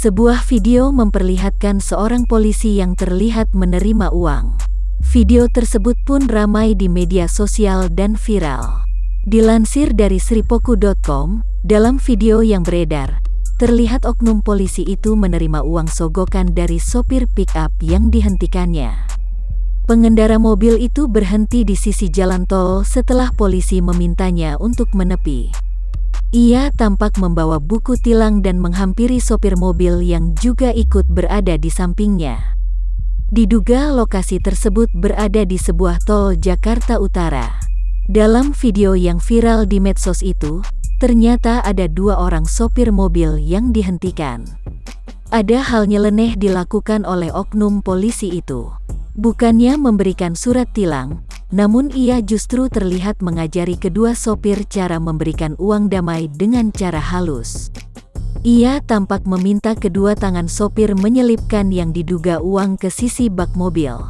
Sebuah video memperlihatkan seorang polisi yang terlihat menerima uang. Video tersebut pun ramai di media sosial dan viral. Dilansir dari sripoku.com, dalam video yang beredar, terlihat oknum polisi itu menerima uang sogokan dari sopir pick-up yang dihentikannya. Pengendara mobil itu berhenti di sisi jalan tol setelah polisi memintanya untuk menepi. Ia tampak membawa buku tilang dan menghampiri sopir mobil yang juga ikut berada di sampingnya. Diduga lokasi tersebut berada di sebuah tol Jakarta Utara. Dalam video yang viral di medsos itu, ternyata ada 2 orang sopir mobil yang dihentikan. Ada hal nyeleneh dilakukan oleh oknum polisi itu. Bukannya memberikan surat tilang, namun ia justru terlihat mengajari kedua sopir cara memberikan uang damai dengan cara halus. Ia tampak meminta kedua tangan sopir menyelipkan yang diduga uang ke sisi bak mobil.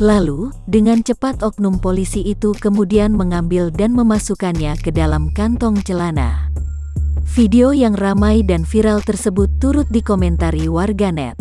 Lalu, dengan cepat oknum polisi itu kemudian mengambil dan memasukkannya ke dalam kantong celana. Video yang ramai dan viral tersebut turut dikomentari warganet.